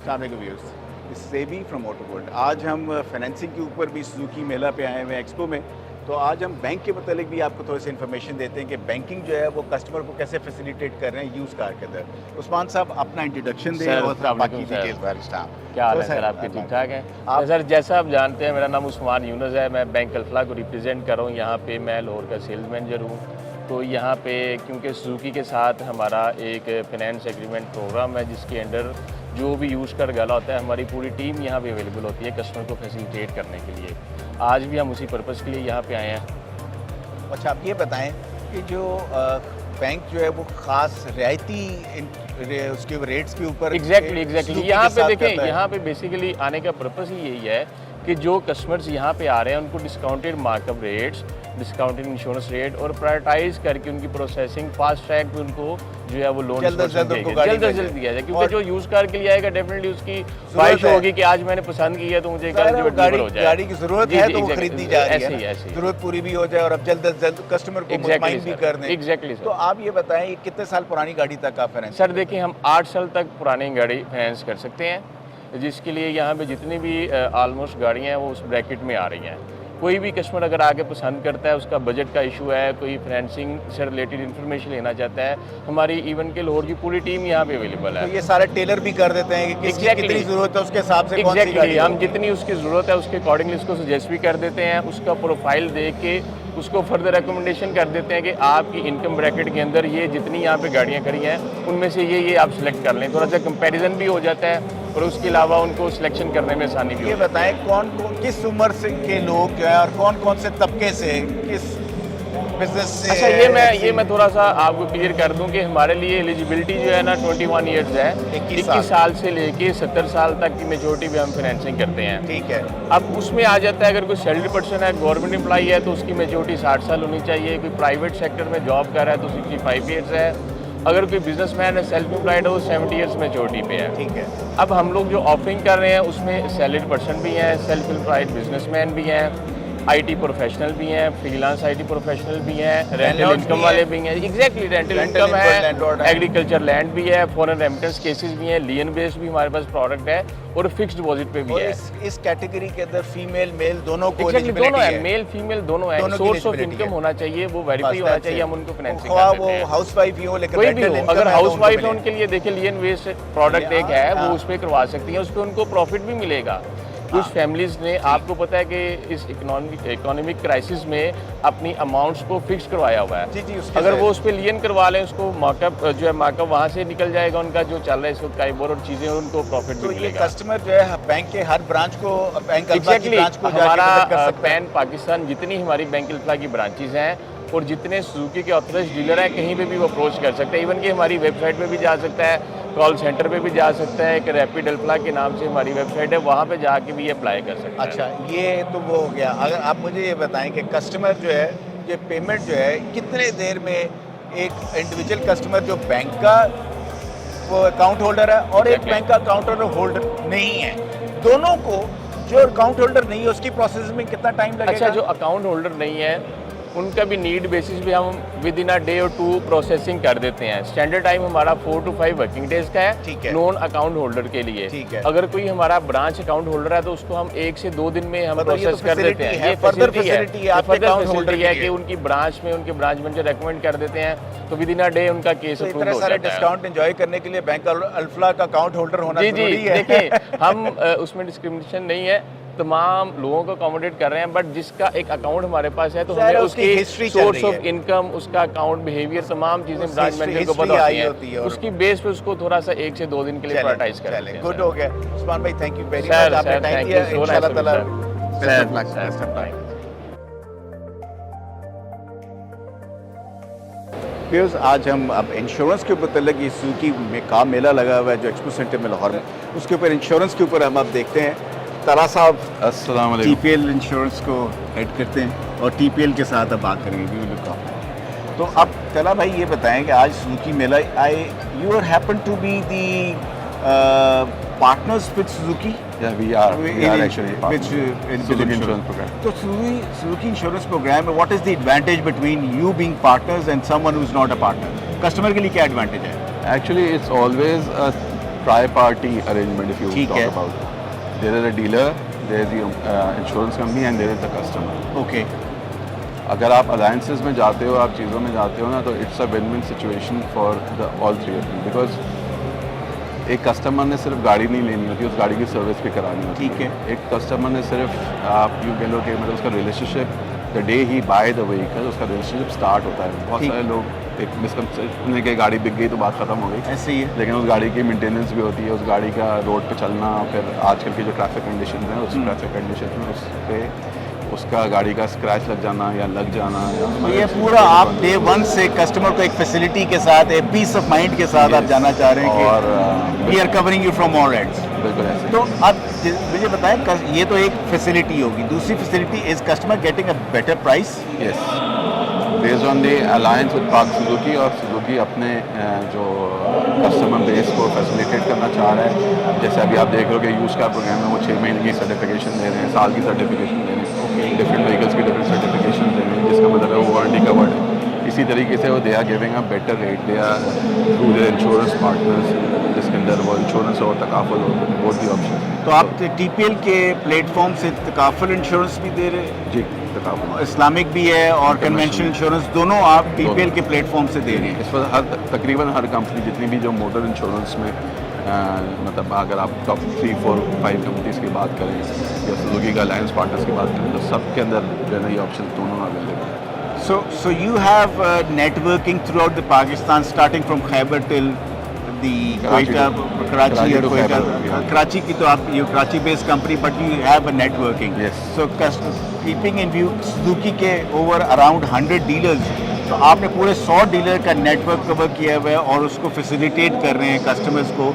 अस्सलाम वालेकुम व्यूअर्स, इस सेबी फ्रॉम मोटरवर्ल्ड। आज हम फाइनेंसिंग के ऊपर भी सुजुकी मेला पे आए हुए हैं एक्सपो में। तो आज हम बैंक के मतलब भी आपको थोड़ी सी इन्फॉर्मेशन देते हैं कि बैंकिंग जो है वो कस्टमर को कैसे फैसिलिटेट कर रहे हैं यूज़ कार के अंदर। उस्मान साहब अपना इंट्रोडक्शन दें और बाकी डिटेल पर स्टाफ। क्या हाल है सर, आपके ठीक ठाक हैं? तो सर जैसा आप जानते हैं, मेरा नाम उस्मान यूनुस है, मैं बैंक अल्फला को रिप्रेजेंट कर रहा हूँ। यहाँ पे मैं लाहौर का सेल्स मैनेजर हूँ। तो यहाँ पे क्योंकि सुजुकी के साथ हमारा एक फाइनेंस एग्रीमेंट प्रोग्राम है, जिसके अंडर जो भी यूज़ कर गला होता है, हमारी पूरी टीम यहाँ पे अवेलेबल होती है कस्टमर को फैसिलिटेट करने के लिए। आज भी हम उसी पर्पज़ के लिए यहाँ पे आए हैं। अच्छा, आप ये बताएं कि जो बैंक जो है वो ख़ास रियायती उसके रेट्स के ऊपर एग्जैक्टली यहाँ पे देखें, यहाँ पे बेसिकली आने का पर्पज़ ही यही है कि जो कस्टमर्स यहाँ पे आ रहे हैं उनको discounted markup rates, discounted insurance rate और प्रायोरिटाइज करके उनकी प्रोसेसिंग फास्ट ट्रैक पे उनको जो है वो लोन जल्द से जल्द दिया जाए। क्योंकि जो यूज कार के लिए आएगा डेफिनेटली उसकी ख्वाहिश होगी कि आज मैंने पसंद की है तो मुझे गाड़ी की जरूरत है तो वो खरीदनी जा रही है, जरूरत पूरी भी हो जाए और अब जल्द से जल्द कस्टमर को मुतमईन भी कर दें। एग्जैक्टली। तो आप ये बताएं कितने साल पुरानी गाड़ी तक आप फाइनेंस? सर देखिए, हम 8 साल तक पुरानी गाड़ी फाइनेंस कर सकते हैं, जिसके लिए यहाँ पे जितनी भी ऑलमोस्ट गाड़ियाँ हैं वो उस ब्रैकेट में आ रही हैं। कोई भी कस्टमर अगर आगे पसंद करता है, उसका बजट का इशू है, कोई फाइनेंसिंग से रिलेटेड इन्फॉर्मेशन लेना चाहता है, हमारी इवन के लाहौर की पूरी टीम यहाँ पे अवेलेबल है। तो ये सारे टेलर भी कर देते हैं कि किसकी कितनी ज़रूरत है उसके हिसाब से कौन सी गाड़ी हम जितनी उसकी ज़रूरत है उसके अकॉर्डिंगली उसको सजेस्ट भी कर देते हैं, उसका प्रोफाइल देख के उसको फर्दर रिकमेंडेशन कर देते हैं कि आपकी इनकम ब्रैकेट के अंदर ये जितनी यहाँ पे गाड़ियाँ खड़ी हैं उनमें से ये आप सिलेक्ट कर लें। थोड़ा सा कंपैरिजन भी हो जाता है और उसके अलावा उनको सिलेक्शन करने में आसानी भी। ये बताएं कौन किस उम्र से के लोग जो है और कौन कौन से तबके से किस बिजनेस से? अच्छा, ये मैं थोड़ा सा आपको क्लियर कर दूं कि हमारे लिए एलिजिबिलिटी जो है ना 21 ईयर्स है। 21 साल से लेके 70 साल तक की मेजोरिटी भी हम फाइनेंसिंग करते हैं। ठीक है। अब उसमें आ जाता है, अगर कोई सैलरी पर्सन है, गवर्नमेंट एम्प्लॉई है तो उसकी मेजोरिटी 60 साल होनी चाहिए। कोई प्राइवेट सेक्टर में जॉब कर रहा है तो 65 ईयर्स है। अगर कोई बिजनेसमैन है, सेल्फ एम्प्लॉयड है, वो 70 ईयर्स मेजोरिटी पे है। ठीक है। अब हम लोग जो ऑफरिंग कर रहे हैं उसमें सैलरी पर्सन भी हैं, सेल्फ एम्प्लॉयड बिजनेसमैन भी हैं, आईटी प्रोफेशनल भी हैं, फ्रीलांस आईटी प्रोफेशनल भी हैं, रेंटल इनकम वाले भी हैं। एग्जैक्टली, रेंटल इनकम है, एग्रीकल्चर लैंड भी है, फॉरेन रेमिटेंस केसेस भी हैं, लियन बेस्ड भी हमारे पास प्रोडक्ट है और फिक्स डिपॉजिट पे भी है। इस कैटेगरी के अंदर फीमेल मेल दोनों को दोनों है, मेल फीमेल दोनों है। सोर्स ऑफ इनकम होना चाहिए, वो वेरीफाई होना चाहिए, हम उनको फाइनेंसिंग कर देते हैं। वो हाउसवाइफ ही हो लेकिन कोई भी हो, अगर हाउसवाइफ है उनके लिए देखिए लियन बेस्ड प्रोडक्ट एक है, वो उस पर करवा सकती है, उस पर उनको प्रॉफिट भी मिलेगा। कुछ फैमिलीज ने, आपको पता है कि इस इकोनॉमिक क्राइसिस में अपनी अमाउंट्स को फिक्स करवाया हुआ है। जी, अगर वो उस पर लियन करवा लें, उसको मार्कअप जो है मार्कअप वहाँ से निकल जाएगा उनका जो चल रहा है इस वक्त काइबोर और चीज़ें, उनको प्रॉफिट भी मिलेगा। कस्टमर जो है बैंक के हर ब्रांच को हमारा पैन पाकिस्तान जितनी हमारी बैंक अल्फला की ब्रांचेज हैं और जितने सुजुकी के ऑथराइज्ड डीलर हैं, कहीं पे भी वो अप्रोच कर सकते हैं। इवन कि हमारी वेबसाइट पे भी जा सकता है, कॉल सेंटर पे भी जा सकता है, एक रैपिड अल्फला के नाम से हमारी वेबसाइट है, वहाँ पे जाके भी अप्लाई कर सकते हैं। अच्छा, ये तो वो हो गया। अगर आप मुझे ये बताएं कि कस्टमर जो है ये पेमेंट जो है कितने देर में एक इंडिविजुअल कस्टमर जो बैंक का वो अकाउंट होल्डर है और एक बैंक का अकाउंट होल्डर नहीं है, दोनों को जो अकाउंट होल्डर नहीं है उसकी प्रोसेस में कितना टाइम लगेगा? अच्छा, जो अकाउंट होल्डर नहीं है उनका भी नीड बेसिस पे हम विद इन अ डे और 2 प्रोसेसिंग कर देते हैं। स्टैंडर्ड टाइम हमारा 4 to 5 वर्किंग डेज का है। ठीक है। नॉन अकाउंट होल्डर के लिए। ठीक है। अगर कोई हमारा ब्रांच अकाउंट होल्डर है तो उसको हम 1 से 2 दिन में हम प्रोसेस कर देते हैं। ये फर्दर फैसिलिटी है कि उनकी ब्रांच में उनके ब्रांच मैनेजर रेकमेंड कर देते हैं तो विद इन अ डे उनका केस अप्रूव हो जाता है। डिस्काउंट एंजॉय करने के लिए बैंक अल्फला का अकाउंट होल्डर होना जरूरी है। देखिए, हम उसमें डिस्क्रिमिनेशन नहीं है, तमाम लोगों को अकोमोडेट कर रहे हैं, बट जिसका एक अकाउंट हमारे पास है तो हमें उसकी सोर्स ऑफ इनकम, उसका अकाउंट बिहेवियर, तमाम चीजें ब्रांच मैनेजर को पता होती है। उसकी बेस पे उसको थोड़ा सा 1 से 2 दिन के लिए प्रायोरिटाइज कर लेते हैं। गुड हो गया उस्मान भाई, थैंक यू वेरी मच, आपने टाइम दिया। इंशाल्लाह ताला बेस्ट ऑफ लक। व्यूअर्स, आज हम अब इंश्योरेंस के ऊपर तल्लक ये सुजुकी में का मेला लगा हुआ है जो एक्सपो सेंटर में लाहौर में, उसके ऊपर इंश्योरेंस के ऊपर हम अब देखते हैं। तला साहब अस्सलाम वालेकुम। टीपीएल इंश्योरेंस को हेड करते हैं और टीपीएल के साथ अब बात करेंगे। तो अब तला भाई ये बताएं कि आज सुजुकी मेला you happen to be the partners with Suzuki? Yeah, we are actually partners in Suzuki insurance program. So Suzuki insurance program, what is the advantage between you being partners and someone who is not a partner? Customer के लिए क्या advantage है? Actually, it's always a tri-party arrangement if you ठीक talk है। about. There is a dealer, there is the insurance company and there is the customer. Okay अगर आप alliances में जाते हो, आप चीज़ों में जाते हो ना, तो it's a win win situation for the all three of you, because एक कस्टमर ने सिर्फ गाड़ी नहीं लेनी होती, उस गाड़ी की सर्विस भी करानी होती ठीक है। एक कस्टमर ने सिर्फ आप यूँ कह लो कि मतलब उसका relationship the day he by the vehicle, उसका रिलेशनशिप स्टार्ट होता है। बहुत ठीक। सारे लोग एक मिसकंसेप्शन है कि गाड़ी बिक गई तो बात ख़त्म हो गई, ऐसे ही है। लेकिन उस गाड़ी की मेंटेनेंस भी होती है, उस गाड़ी का रोड पे चलना, फिर आजकल की जो ट्रैफिक कंडीशन है उस ट्रैफिक कंडीशन में उस पर उसका गाड़ी का स्क्रैच लग जाना या लग जाना या तो ये पूरा आप डे वन से कस्टमर को एक फैसिलिटी के साथ एक पीस ऑफ माइंड के साथ आप जाना चाह रहे हैं और कि we are covering you from all ends. बिल्कुल ऐसे। तो अब मुझे बताएं, ये तो एक फैसिलिटी होगी, दूसरी facility is customer getting a better price. Yes, based on the alliance with park Suzuki, और सुजुकी अपने जो कस्टमर बेस को फैसिलिटेट करना चाह रहा है। जैसे अभी आप देख रहे हो कि यूज़ का प्रोग्राम है, वो 6 महीने की सर्टिफिकेशन दे रहे हैं, साल की सर्टिफिकेशन दे रहे हैं, डिफरेंट व्हीकल्स की डिफरेंट सर्टिफिकेशन दे रहे हैं, जिसका मतलब है वो वारंटी कवर्ड है। इसी तरीके से वो they are giving a better rate, they are through their insurance partners, जिसके अंदर वो इंश्योरेंस और तकाफुल हो, बोथ दी ऑप्शन। तो आप टीपीएल के प्लेटफॉर्म से तकाफुल इंश्योरेंस भी दे रहे हैं, जी तकाफुल इस्लामिक भी है और कन्वेंशनल इंश्योरेंस, दोनों आप टीपीएल के प्लेटफॉर्म से दे रहे हैं। इस पर तकरीबन हर कंपनी जितनी भी जो मोटर इंश्योरेंस में मतलब अगर आप टॉप 3, 4, 5 कंपनीज की बात करें या सुजुकी का अलायंस पार्टनर्स की बात करें, तो सबके अंदर जो है ना ये ऑप्शन दोनों अवेलेबल है। So you have networking throughout the Pakistan, starting from Khyber till the Karachi Quetta, to- Karachi Karachi or to Quetta. Khyber, yeah. Karachi की तो आप you Karachi based company, but you have a networking. Yes. So keeping in view Suzuki के over around 100 dealers, तो आपने पूरे 100 dealer का network cover किया हुआ है और उसको फैसिलिटेट कर रहे हैं कस्टमर्स को,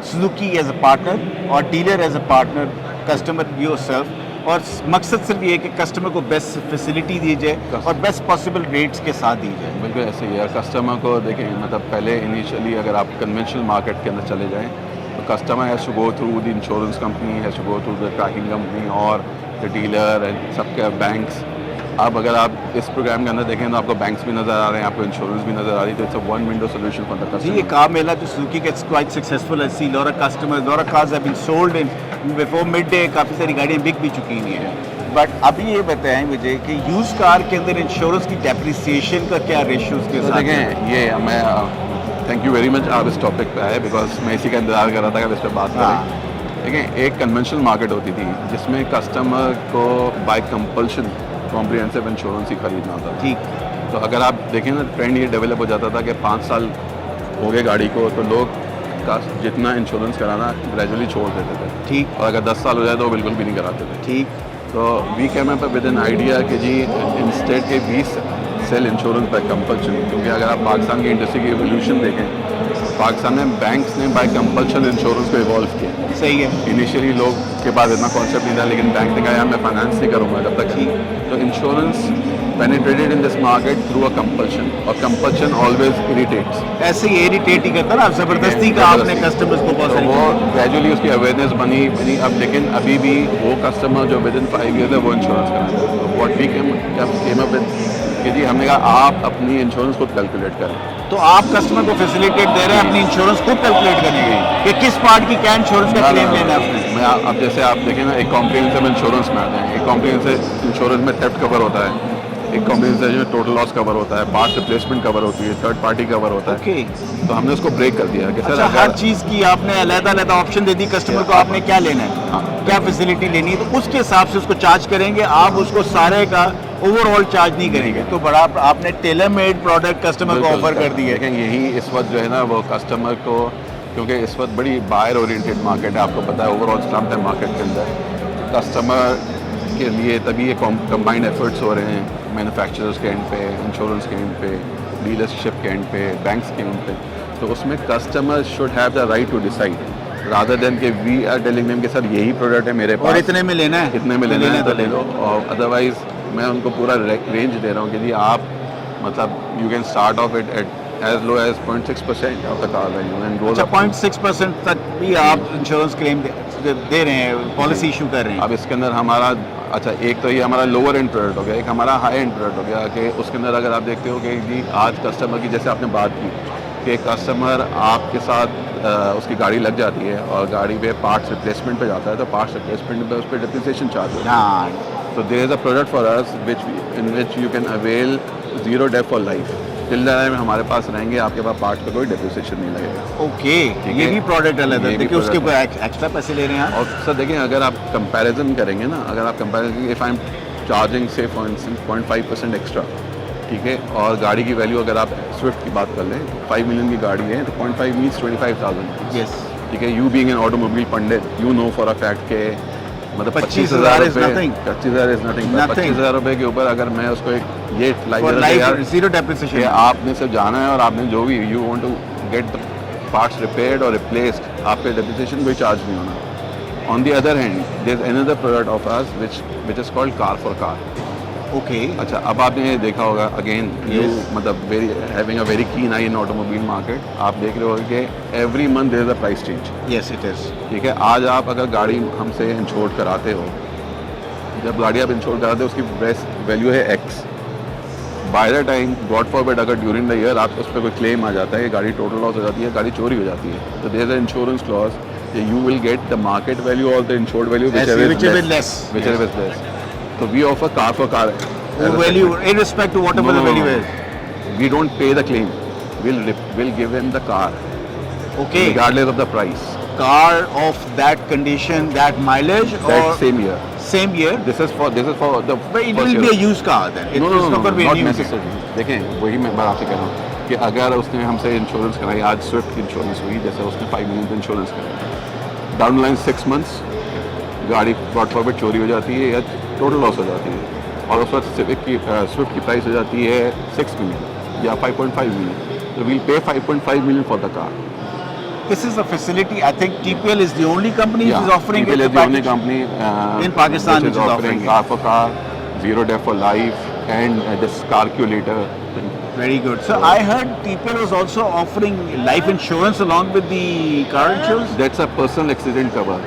Suzuki एज अ पार्टनर और dealer as a partner, customer yourself. और मकसद सिर्फ ये है कि कस्टमर को बेस्ट फैसिलिटी दी जाए और बेस्ट पॉसिबल रेट्स के साथ दी जाए। बिल्कुल ऐसे ही है। कस्टमर को देखें, मतलब पहले इनिशियली अगर आप कन्वेंशनल मार्केट के अंदर चले जाएं तो customer has to go through the insurance company, has to go through the tracking company और द डीलर एंड सबके बैंक्स। अब अगर आप इस प्रोग्राम के अंदर देखें तो आपको बैंक्स भी नज़र आ रहे हैं, आपको इंश्योरेंस भी नज़र आ रही है, तो it's a one window solution for the जी, ये कस्टमर। कार मेला जो सुजुकी का इट्स क्वाइट सक्सेसफुल है, see lot of customers, lot of cars have been sold in before mid day, काफ़ी सारी गाड़ियाँ बिक भी चुकी हुई हैं। बट अभी ये बताएं मुझे कि यूज कार के अंदर इंश्योरेंस की डेप्रिसिएशन का क्या रेशियो उसके तो साथ है? देखें, ये मैं थैंक यू वेरी मच आप इस टॉपिक पे आए, बिकॉज मैं इसी का इंतजार कर रहा था कि इस पर बात करें। देखें, एक कन्वेंशनल मार्केट होती थी जिसमें कस्टमर को बाय कंपल्शन कॉम्प्रिहेंसिव इंश्योरेंस ही खरीदना होता था। ठीक, तो अगर आप देखें ना, ट्रेंड ये डेवलप हो जाता था कि 5 साल हो गए गाड़ी को, तो लोग का जितना इंश्योरेंस कराना ग्रेजुअली छोड़ देते थे, ठीक, और अगर 10 साल हो जाए तो वो बिल्कुल भी नहीं कराते थे। ठीक, तो we came up with an idea कि जी इंस्टेड के 20 सेल इंश्योरेंस बाय कंपल्शन, क्योंकि अगर आप पाकिस्तान की इंडस्ट्री की एवोल्यूशन देखें, पाकिस्तान में बैंक्स ने बाय कंपल्शन इंश्योरेंस को इवॉल्व किया। सही है। इनिशियली लोग के पास इतना कॉन्सेप्ट नहीं था, लेकिन बैंक ने कहा यार मैं फाइनेंस नहीं करूँगा जब तक। तो insurance penetrated in this market through a compulsion, और कंपल्शन ऑलवेज इरिटेट्स। ऐसे ही इरिटेट ही करता ना, आप जबरदस्ती का आपने कस्टमर्स को बहुत तो सारी वो ग्रेजुअली उसकी अवेयरनेस बनी। अब लेकिन अभी भी वो कस्टमर जो विद इन 5 ईयर्स है वो इंश्योरेंस कराता है। तो what we came up with कि जी हमने कहा आप अपनी इंश्योरेंस खुद कैलकुलेट करें। तो आप कस्टमर को फैसिलिटेट दे रहे हैं अपनी इंश्योरेंस खुद कैलकुलेट करने की कि किस पार्ट की क्या इंश्योरेंस का क्लेम लेना है आपने। मैं अब जैसे आप देखें ना, एक कॉम्प्रिहेंसिव इंश्योरेंस में आते हैं, एक कॉम्प्रिहेंसिव इंश्योरेंस में थेफ्ट कवर होता है, एक कॉम्प्रिहेंसिव में टोटल लॉस कवर होता है, पार्ट्स रिप्लेसमेंट कवर होती है, थर्ड पार्टी कवर होता है। ओके, तो हमने उसको ब्रेक कर दिया कि सर अच्छा, हर अगर चीज़ की आपने अलग-अलग ऑप्शन दे दी कस्टमर को, आपने क्या लेना है, हाँ। क्या फैसिलिटी लेनी है, तो उसके हिसाब से उसको चार्ज करेंगे। आप उसको सारे का ओवरऑल चार्ज नहीं करेंगे। तो बड़ा आपने टेलर मेड प्रोडक्ट कस्टमर को ऑफर कर दिया है। देखें, यही इस वक्त जो है ना वो कस्टमर को, क्योंकि इस वक्त बड़ी बायर ओरिएंटेड मार्केट है, आपको पता है ओवरऑल स्लम्प है मार्केट के अंदर, कस्टमर के लिए तभी ये कंबाइंड एफर्ट्स हो रहे हैं, मैन्युफैक्चरर्स के एंड पे, इंश्योरेंस के एंड पे, डीलरशिप के एंड पे, बैंक्स के एंड पे। तो उसमें customer should have the right to decide rather than कि वी आर टेलिंग देम कि सर यही प्रोडक्ट है मेरे पास और इतने में लेना है, इतने में लेना है तो ले लो, और अदरवाइज मैं उनको पूरा रेंज दे रहा हूँ कि जी आप मतलब you can start off it at as low as 0.6% of the car value and goes अच्छा, अप। 0.6% तक भी आप इंश्योरेंस क्लेम दे रहे हैं, पॉलिसी इशू कर रहे हैं। अब इसके अंदर हमारा, अच्छा एक तो ये हमारा लोअर एंड प्रोडक्ट हो गया, एक हमारा हाई एंड प्रोडक्ट हो गया कि उसके अंदर अगर आप देखते हो कि जी आज कस्टमर की, जैसे आपने बात की कि कस्टमर आपके साथ उसकी गाड़ी लग जाती है और गाड़ी पे पार्ट्स रिप्लेसमेंट पे जाता है, तो पार्ट्स रिप्लेसमेंट पे उस पर डिप्रिसिएशन चार्ज होता हाँ है। तो there is a product for us in which you can avail zero dep for life. Till the time हमारे पास रहेंगे, आपके पास पार्ट्स का कोई डिप्रिसिएशन नहीं लगेगा। ओके, ठीक ये है। भी प्रोडक्ट अलग है, ये भी देखिए उसके ऊपर product एक्स्ट्रा पैसे ले रहे हैं आप। और सर देखिए, अगर आप कंपैरिजन करेंगे ना, अगर आप comparison, if I am charging से फॉर इंस्टेंस 0.5% एक्स्ट्रा, ठीक है, और गाड़ी की वैल्यू अगर आप स्विफ्ट की बात कर लें, 5 मिलियन की गाड़ी है तो 0.5 मीन्स 25,000। यस, ठीक है, you being an automobile Pandit, you know for a fact के मतलब 25,000 is रुपये, nothing. 25,000 is nothing. Nothing. 25,000 रुपये के ऊपर अगर मैं उसको एक ये फॉर लाइफ लाइफ जीरो कि डेप्रिसिएशन। आपने सिर्फ जाना है और आपने जो भी you want to get the parts repaired और रिप्लेस्ड, आप पे डेप्रिसिएशन कोई चार्ज नहीं होना। On the other hand there is another product of us which is called car for car. Okay, अच्छा, अब आपने ये देखा होगा अगेन, यू Yes. मतलब very having a very keen eye in automobile market, आप देख रहे होगे कि every month there is a price change. Yes it is. ठीक है, आज आप अगर गाड़ी हमसे इंश्योर कराते हो, जब गाड़ी आप इंश्योर कराते हो उसकी बेस्ट वैल्यू है x. By the time God forbid अगर ड्यूरिंग द ईयर आप उस पर कोई क्लेम आ जाता है, गाड़ी टोटल लॉस हो जाती है, गाड़ी चोरी हो जाती है, तो there is a insurance clause you will get the market value और the insured value whichever is less. whichever is less. So we offer car for car. Value in respect to whatever the value is. We don't pay the claim. We'll give him the car okay, regardless of the price. car of that condition, that mileage or That same year. same year, This is for the. but it for will sure. be a used car then. It No, is not going to be a not new car. necessarily. देखें, वही मैं आपसे कह रहा हूँ कि अगर उसने हमसे इंश्योरेंस कराई, आज स्विफ्ट की इंश्योरेंस हुई, जैसे उसने 5 मिलियन का इंश्योरेंस कराया, डाउन लाइन 6 मंथ्स गाड़ी गॉड फॉरबिड चोरी हो जाती है या टोटल लॉस हो जाती है, और उस वक्त स्विफ्ट की प्राइस हो जाती है 6 मिलियन या 5.5 मिलियन, तो वील पे 5.5 million for the car. This is a facility. I think TPL is the only company which is offering TPL it. is the only company in Pakistan which is offering it. car for car, zero debt for life, and this calculator. Very good. So I heard TPL was also offering life insurance along with the car insurance. That's a personal accident cover.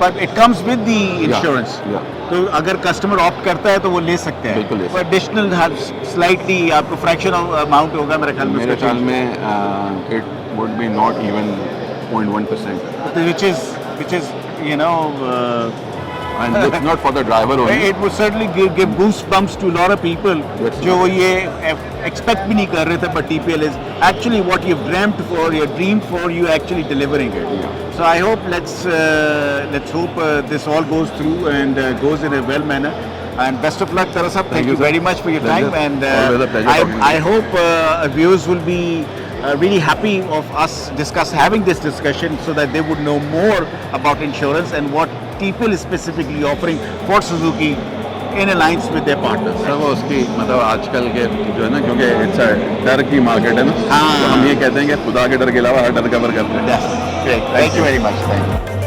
But it comes with the insurance. Yeah. तो अगर customer opt करता है तो वो ले सकते हैं। बिल्कुल ले सकते हैं। एडिशनल स्लाइटली आपको फ्रैक्शन अमाउंट होगा मेरे ख्याल में। मेरे ख्याल में it would be not even 0.1%. which is you know And it's not for the driver only. it would certainly give goosebumps to a lot of people That's जो ये expect भी नहीं कर रहे थे, but TPL is actually what you've dreamt for, your dream for, you actually delivering it. Yeah. So I hope let's hope this all goes through and goes in a well manner. And best of luck, Tara sahab. Thank you sir. very much for your Pleasure. time. And Always a pleasure talking to I you. hope viewers will be really happy of us having this discussion, so that they would know more about insurance and what TPL is specifically offering for Suzuki in alliance with their partners. Sir वो उसकी मतलब आजकल के जो है ना, क्योंकि it's डर की मार्केट है ना, हाँ। तो हम ये कहते हैं कि खुदा के डर के अलावा हर डर कवर करते हैं। Yes. Great. Thank you very much. Thank you.